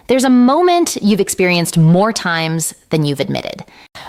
There's a moment you've experienced more times than you've admitted.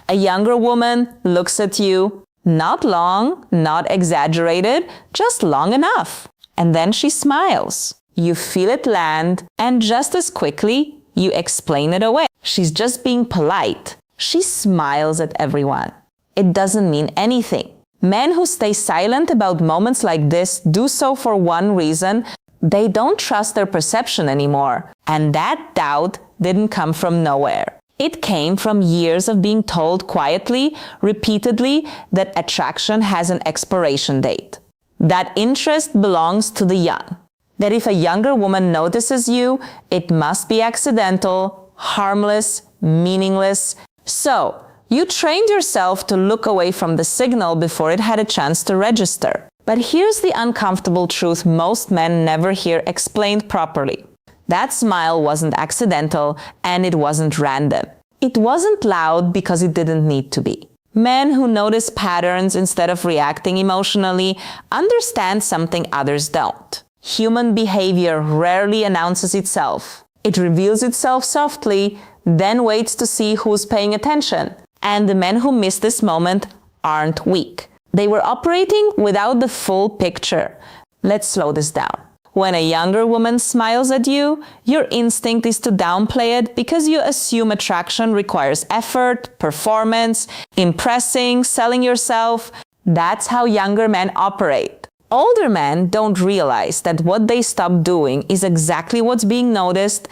A younger woman looks at you, not long, not exaggerated, just long enough. And then she smiles. You feel it land, and just as quickly, you explain it away. She's just being polite. She smiles at everyone. It doesn't mean anything. Men who stay silent about moments like this do so for one reason: they don't trust their perception anymore. And that doubt didn't come from nowhere. It came from years of being told quietly, repeatedly, that attraction has an expiration date. That interest belongs to the young. That if a younger woman notices you, it must be accidental, harmless, meaningless. So, you trained yourself to look away from the signal before it had a chance to register. But here's the uncomfortable truth most men never hear explained properly. That smile wasn't accidental, and it wasn't random. It wasn't loud because it didn't need to be. Men who notice patterns instead of reacting emotionally understand something others don't. Human behavior rarely announces itself. It reveals itself softly, then waits to see who's paying attention. And the men who miss this moment aren't weak. They were operating without the full picture. Let's slow this down. When a younger woman smiles at you, your instinct is to downplay it because you assume attraction requires effort, performance, impressing, selling yourself. That's how younger men operate. Older men don't realize that what they stop doing is exactly what's being noticed.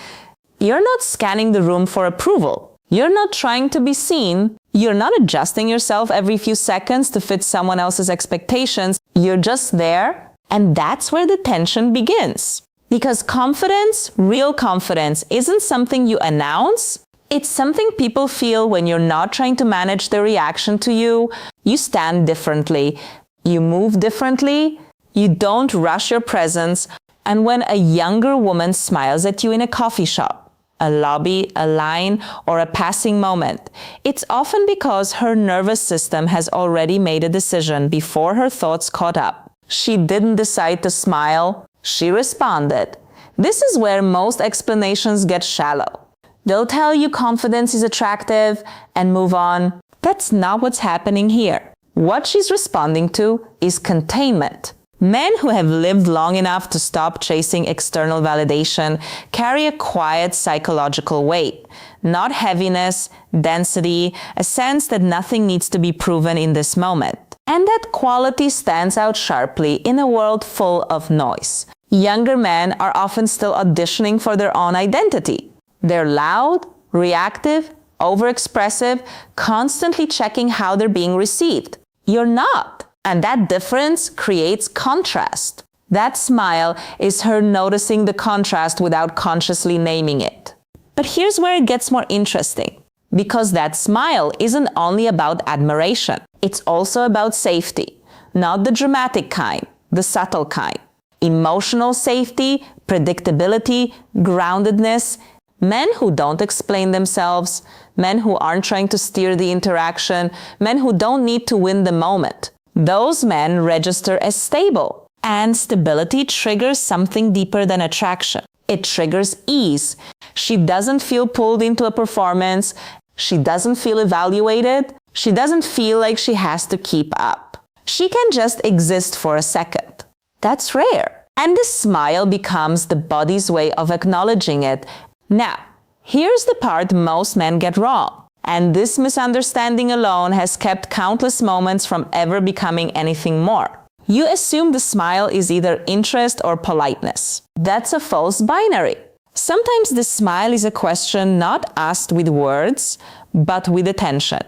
You're not scanning the room for approval. You're not trying to be seen. You're not adjusting yourself every few seconds to fit someone else's expectations. You're just there. And that's where the tension begins. Because confidence, real confidence, isn't something you announce. It's something people feel when you're not trying to manage their reaction to you. You stand differently. You move differently. You don't rush your presence. And when a younger woman smiles at you in a coffee shop, a lobby, a line, or a passing moment, it's often because her nervous system has already made a decision before her thoughts caught up. She didn't decide to smile, she responded. This is where most explanations get shallow. They'll tell you confidence is attractive and move on. That's not what's happening here. What she's responding to is containment. Men who have lived long enough to stop chasing external validation carry a quiet psychological weight, not heaviness, density, a sense that nothing needs to be proven in this moment. And that quality stands out sharply in a world full of noise. Younger men are often still auditioning for their own identity. They're loud, reactive, overexpressive, constantly checking how they're being received. You're not. And that difference creates contrast. That smile is her noticing the contrast without consciously naming it. But here's where it gets more interesting. Because that smile isn't only about admiration. It's also about safety. Not the dramatic kind, the subtle kind. Emotional safety, predictability, groundedness. Men who don't explain themselves. Men who aren't trying to steer the interaction. Men who don't need to win the moment. Those men register as stable. And stability triggers something deeper than attraction. It triggers ease. She doesn't feel pulled into a performance. She doesn't feel evaluated. She doesn't feel like she has to keep up. She can just exist for a second. That's rare. And the smile becomes the body's way of acknowledging it. Now, here's the part most men get wrong. And this misunderstanding alone has kept countless moments from ever becoming anything more. You assume the smile is either interest or politeness. That's a false binary. Sometimes the smile is a question not asked with words, but with attention.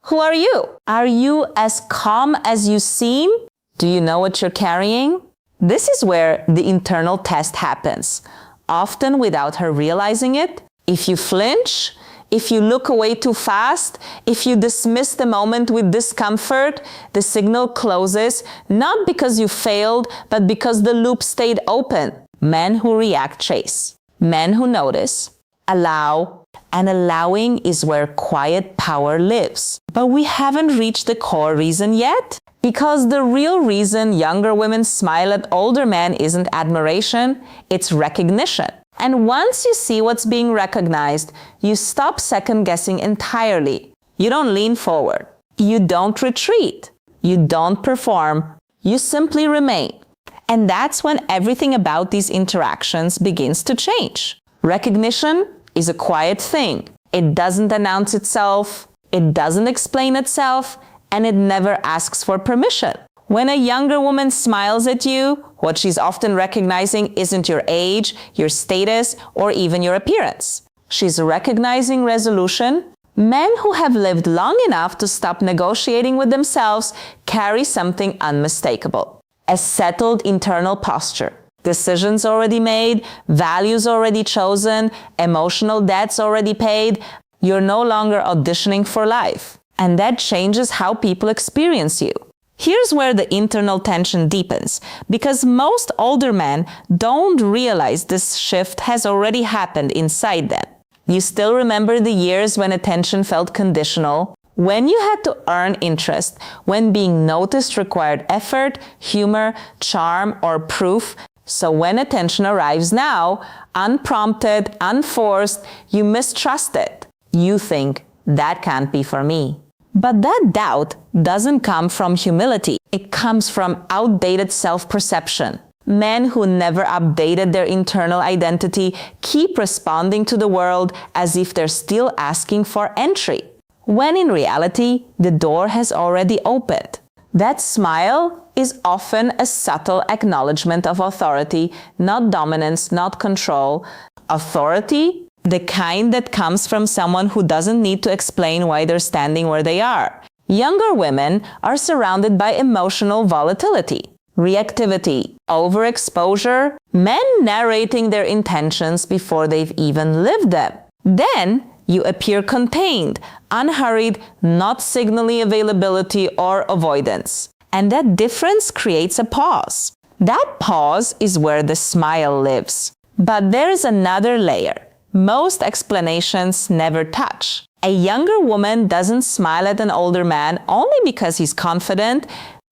Who are you? Are you as calm as you seem? Do you know what you're carrying? This is where the internal test happens, often without her realizing it. If you flinch, if you look away too fast, if you dismiss the moment with discomfort, the signal closes, not because you failed, but because the loop stayed open. Men who react chase. Men who notice, allow, and allowing is where quiet power lives. But we haven't reached the core reason yet. Because the real reason younger women smile at older men isn't admiration, it's recognition. And once you see what's being recognized, you stop second-guessing entirely. You don't lean forward. You don't retreat. You don't perform. You simply remain. And that's when everything about these interactions begins to change. Recognition is a quiet thing. It doesn't announce itself, it doesn't explain itself, and it never asks for permission. When a younger woman smiles at you, what she's often recognizing isn't your age, your status, or even your appearance. She's recognizing resolution. Men who have lived long enough to stop negotiating with themselves carry something unmistakable. A settled internal posture. Decisions already made, values already chosen, emotional debts already paid. You're no longer auditioning for life. And that changes how people experience you. Here's where the internal tension deepens, because most older men don't realize this shift has already happened inside them. You still remember the years when attention felt conditional, when you had to earn interest, when being noticed required effort, humor, charm, or proof. So when attention arrives now, unprompted, unforced, you mistrust it. You think, that can't be for me. But that doubt doesn't come from humility. It comes from outdated self-perception. Men who never updated their internal identity keep responding to the world as if they're still asking for entry, when in reality, the door has already opened. That smile is often a subtle acknowledgement of authority, not dominance, not control. Authority, the kind that comes from someone who doesn't need to explain why they're standing where they are. Younger women are surrounded by emotional volatility, reactivity, overexposure, men narrating their intentions before they've even lived them. Then you appear contained, unhurried, not signaling availability or avoidance. And that difference creates a pause. That pause is where the smile lives. But there's another layer. Most explanations never touch. A younger woman doesn't smile at an older man only because he's confident.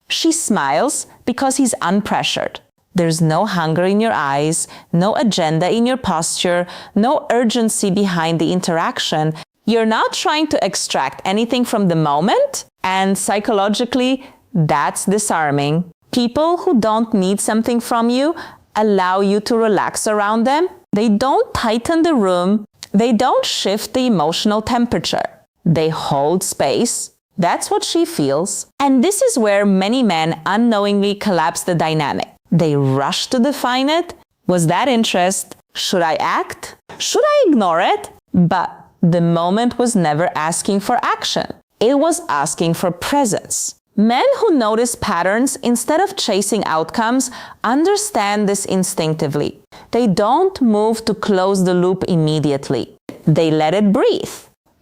She smiles because he's unpressured. There's no hunger in your eyes, no agenda in your posture, no urgency behind the interaction. You're not trying to extract anything from the moment, and psychologically, that's disarming. People who don't need something from you allow you to relax around them. They don't tighten the room. They don't shift the emotional temperature. They hold space. That's what she feels. And this is where many men unknowingly collapse the dynamic. They rush to define it. Was that interest? Should I act? Should I ignore it? But the moment was never asking for action. It was asking for presence. Men who notice patterns instead of chasing outcomes understand this instinctively. They don't move to close the loop immediately. They let it breathe.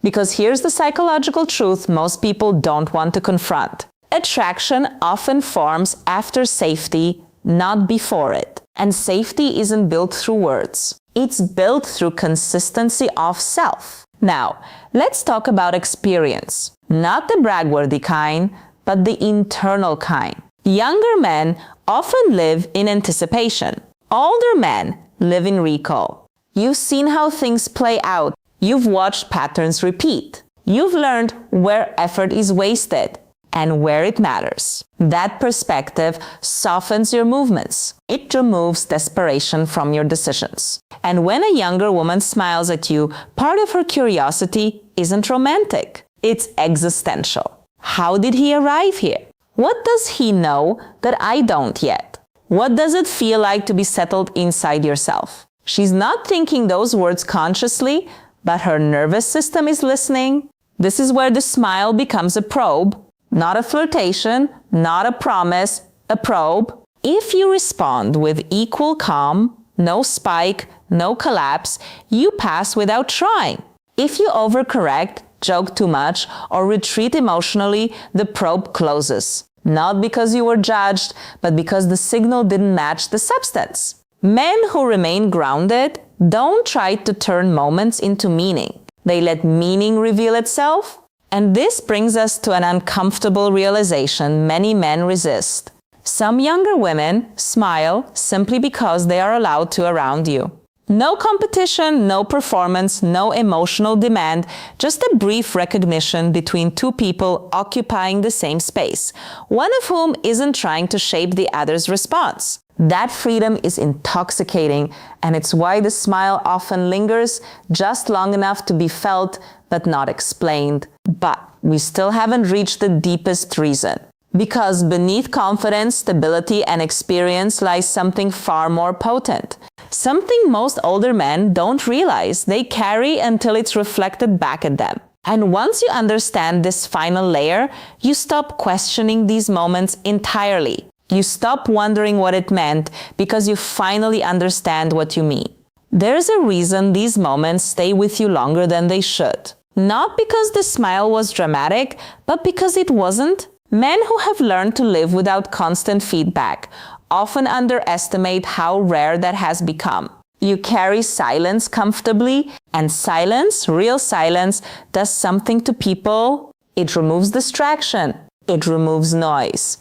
Because here's the psychological truth most people don't want to confront. Attraction often forms after safety, not before it. And safety isn't built through words. It's built through consistency of self. Now, let's talk about experience. Not the bragworthy kind, but the internal kind. Younger men often live in anticipation. Older men live in recall. You've seen how things play out. You've watched patterns repeat. You've learned where effort is wasted and where it matters. That perspective softens your movements. It removes desperation from your decisions. And when a younger woman smiles at you, part of her curiosity isn't romantic. It's existential. How did he arrive here? What does he know that I don't yet? What does it feel like to be settled inside yourself? She's not thinking those words consciously, but her nervous system is listening. This is where the smile becomes a probe, not a flirtation, not a promise, a probe. If you respond with equal calm, no spike, no collapse, you pass without trying. If you overcorrect, joke too much, or retreat emotionally, the probe closes. Not because you were judged, but because the signal didn't match the substance. Men who remain grounded don't try to turn moments into meaning. They let meaning reveal itself. And this brings us to an uncomfortable realization many men resist. Some younger women smile simply because they are allowed to around you. No competition, no performance, no emotional demand, just a brief recognition between two people occupying the same space, one of whom isn't trying to shape the other's response. That freedom is intoxicating, and it's why the smile often lingers just long enough to be felt but not explained. But we still haven't reached the deepest reason. Because beneath confidence, stability, and experience lies something far more potent. Something most older men don't realize they carry until it's reflected back at them. And once you understand this final layer, you stop questioning these moments entirely. You stop wondering what it meant because you finally understand what you mean. There's a reason these moments stay with you longer than they should. Not because the smile was dramatic, but because it wasn't. Men who have learned to live without constant feedback often underestimate how rare that has become. You carry silence comfortably, and silence, real silence, does something to people. It removes distraction. It removes noise.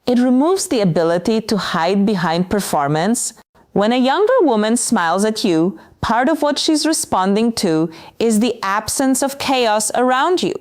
It removes the ability to hide behind performance. When a younger woman smiles at you, part of what she's responding to is the absence of chaos around you.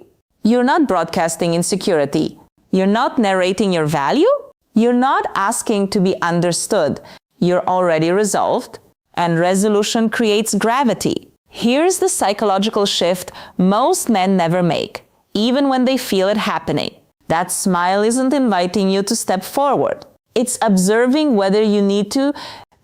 You're not broadcasting insecurity. You're not narrating your value. You're not asking to be understood. You're already resolved, and resolution creates gravity. Here's the psychological shift most men never make, even when they feel it happening. That smile isn't inviting you to step forward. It's observing whether you need to.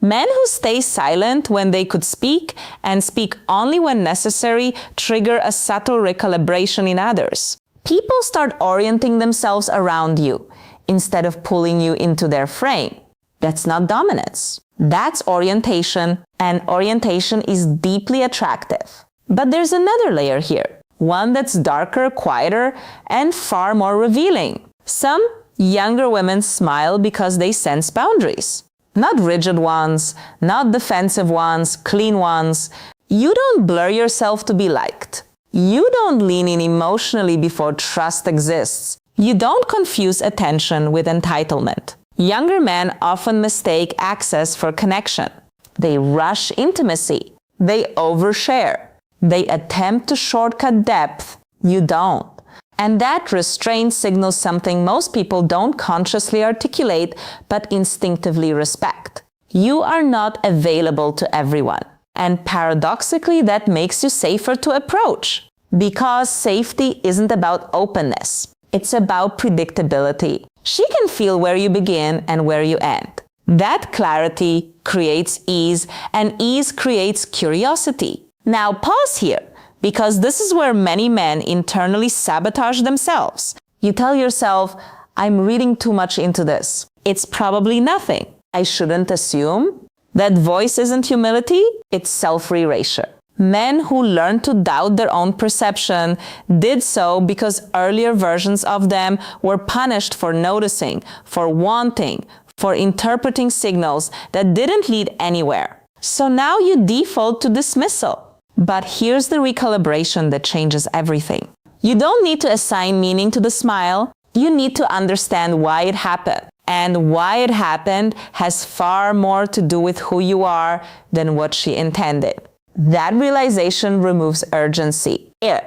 Men who stay silent when they could speak and speak only when necessary trigger a subtle recalibration in others. People start orienting themselves around you instead of pulling you into their frame. That's not dominance. That's orientation, and orientation is deeply attractive. But there's another layer here, one that's darker, quieter, and far more revealing. Some younger women smile because they sense boundaries. Not rigid ones, not defensive ones, clean ones. You don't blur yourself to be liked. You don't lean in emotionally before trust exists. You don't confuse attention with entitlement. Younger men often mistake access for connection. They rush intimacy. They overshare. They attempt to shortcut depth. You don't. And that restraint signals something most people don't consciously articulate but instinctively respect. You are not available to everyone. And paradoxically, that makes you safer to approach. Because safety isn't about openness. It's about predictability. She can feel where you begin and where you end. That clarity creates ease, and ease creates curiosity. Now pause here, because this is where many men internally sabotage themselves. You tell yourself, I'm reading too much into this. It's probably nothing. I shouldn't assume. That voice isn't humility, it's self-erasure. Men who learned to doubt their own perception did so because earlier versions of them were punished for noticing, for wanting, for interpreting signals that didn't lead anywhere. So now you default to dismissal. But here's the recalibration that changes everything. You don't need to assign meaning to the smile. You need to understand why it happened. And why it happened has far more to do with who you are than what she intended. That realization removes urgency. It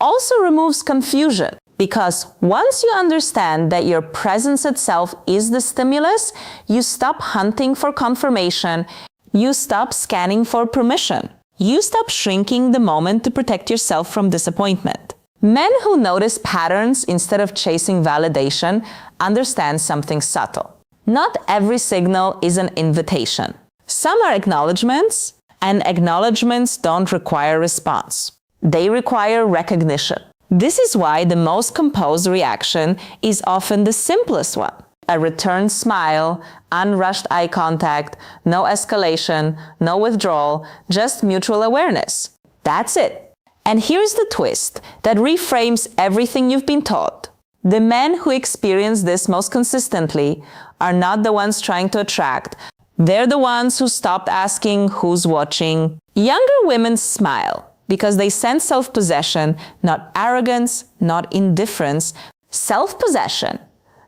also removes confusion, because once you understand that your presence itself is the stimulus, you stop hunting for confirmation, you stop scanning for permission, you stop shrinking the moment to protect yourself from disappointment. Men who notice patterns instead of chasing validation understand something subtle. Not every signal is an invitation. Some are acknowledgments, and acknowledgments don't require response. They require recognition. This is why the most composed reaction is often the simplest one. A returned smile, unrushed eye contact, no escalation, no withdrawal, just mutual awareness. That's it. And here's the twist that reframes everything you've been taught. The men who experience this most consistently are not the ones trying to attract. They're the ones who stopped asking who's watching. Younger women smile because they sense self-possession, not arrogance, not indifference. Self-possession,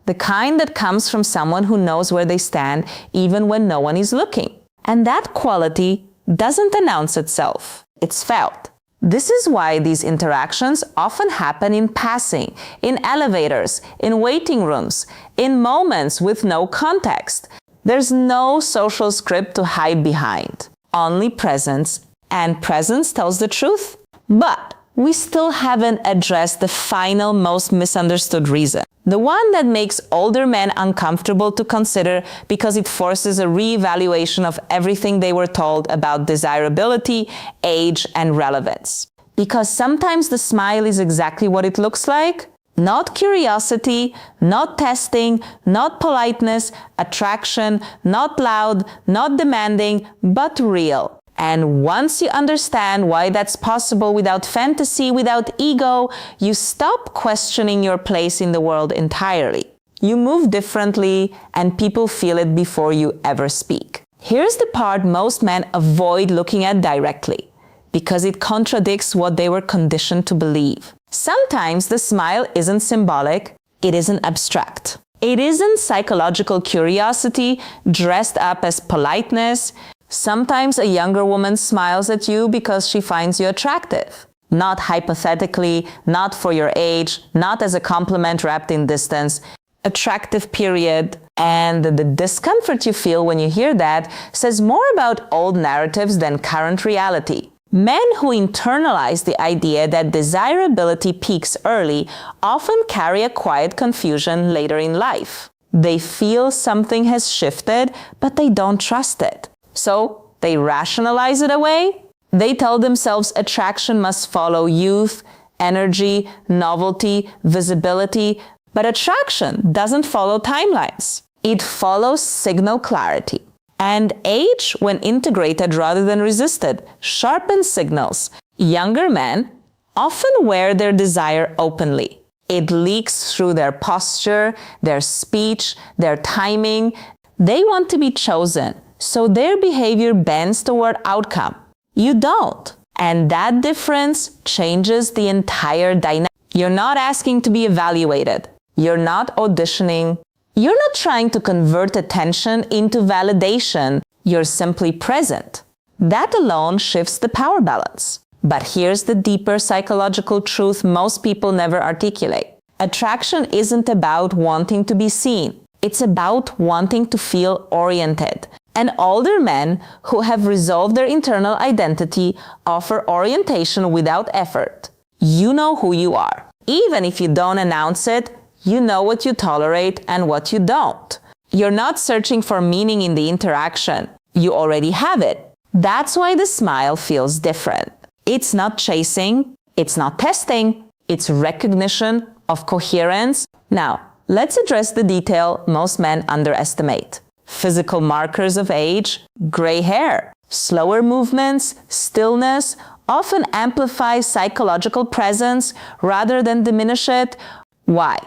the kind that comes from someone who knows where they stand even when no one is looking. And that quality doesn't announce itself. It's felt. This is why these interactions often happen in passing, in elevators, in waiting rooms, in moments with no context. There's no social script to hide behind, only presence, and presence tells the truth. But we still haven't addressed the final, most misunderstood reason. The one that makes older men uncomfortable to consider because it forces a reevaluation of everything they were told about desirability, age, and relevance. Because sometimes the smile is exactly what it looks like. Not curiosity, not testing, not politeness, attraction, not loud, not demanding, but real. And once you understand why that's possible without fantasy, without ego, you stop questioning your place in the world entirely. You move differently, and people feel it before you ever speak. Here's the part most men avoid looking at directly, because it contradicts what they were conditioned to believe. Sometimes the smile isn't symbolic, it isn't abstract. It isn't psychological curiosity dressed up as politeness. Sometimes a younger woman smiles at you because she finds you attractive. Not hypothetically, not for your age, not as a compliment wrapped in distance. Attractive, period. And the discomfort you feel when you hear that says more about old narratives than current reality. Men who internalize the idea that desirability peaks early often carry a quiet confusion later in life. They feel something has shifted, but they don't trust it. So they rationalize it away. They tell themselves attraction must follow youth, energy, novelty, visibility, but attraction doesn't follow timelines. It follows signal clarity. And age, when integrated rather than resisted, sharpens signals. Younger men often wear their desire openly. It leaks through their posture, their speech, their timing. They want to be chosen, so their behavior bends toward outcome. You don't. And that difference changes the entire dynamic. You're not asking to be evaluated. You're not auditioning. You're not trying to convert attention into validation. You're simply present. That alone shifts the power balance. But here's the deeper psychological truth most people never articulate. Attraction isn't about wanting to be seen. It's about wanting to feel oriented. And older men who have resolved their internal identity offer orientation without effort. You know who you are. Even if you don't announce it, you know what you tolerate and what you don't. You're not searching for meaning in the interaction. You already have it. That's why the smile feels different. It's not chasing, it's not testing, it's recognition of coherence. Now, let's address the detail most men underestimate. Physical markers of age, gray hair, slower movements, stillness, often amplify psychological presence rather than diminish it. Why?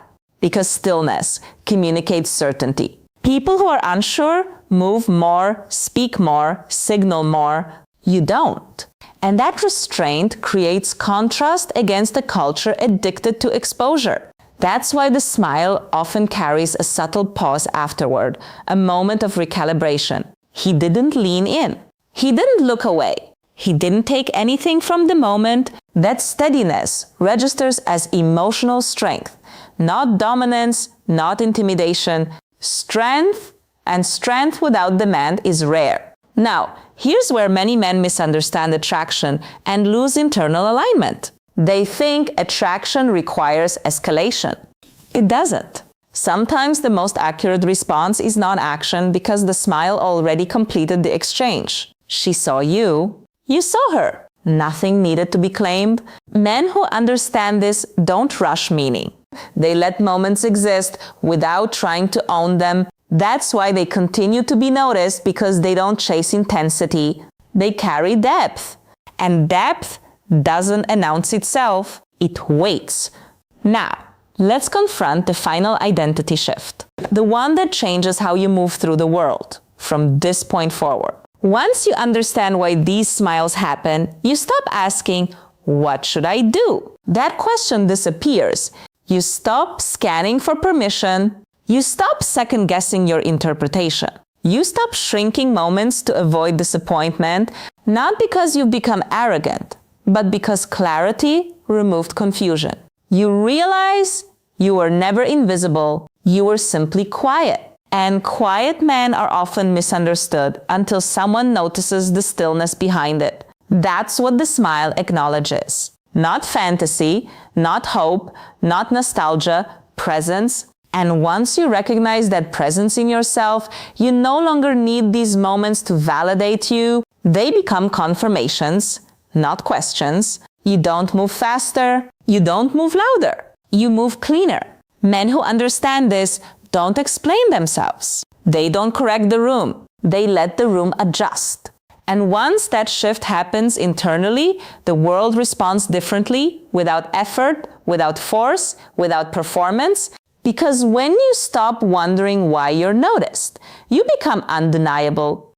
Because stillness communicates certainty. People who are unsure move more, speak more, signal more. You don't. And that restraint creates contrast against a culture addicted to exposure. That's why the smile often carries a subtle pause afterward, a moment of recalibration. He didn't lean in. He didn't look away. He didn't take anything from the moment. That steadiness registers as emotional strength, not dominance, not intimidation. Strength, and strength without demand is rare. Now, here's where many men misunderstand attraction and lose internal alignment. They think attraction requires escalation. It doesn't. Sometimes the most accurate response is non-action because the smile already completed the exchange. She saw you, you saw her. Nothing needed to be claimed. Men who understand this don't rush meaning. They let moments exist without trying to own them. That's why they continue to be noticed, because they don't chase intensity. They carry depth. And depth doesn't announce itself, it waits. Now, let's confront the final identity shift. The one that changes how you move through the world from this point forward. Once you understand why these smiles happen, you stop asking, what should I do? That question disappears. You stop scanning for permission. You stop second-guessing your interpretation. You stop shrinking moments to avoid disappointment. Not because you've become arrogant, but because clarity removed confusion. You realize you were never invisible, you were simply quiet. And quiet men are often misunderstood until someone notices the stillness behind it. That's what the smile acknowledges. Not fantasy, not hope, not nostalgia, presence. And once you recognize that presence in yourself, you no longer need these moments to validate you. They become confirmations, not questions. You don't move faster. You don't move louder. You move cleaner. Men who understand this don't explain themselves. They don't correct the room. They let the room adjust. And once that shift happens internally, the world responds differently, without effort, without force, without performance. Because when you stop wondering why you're noticed, you become undeniable.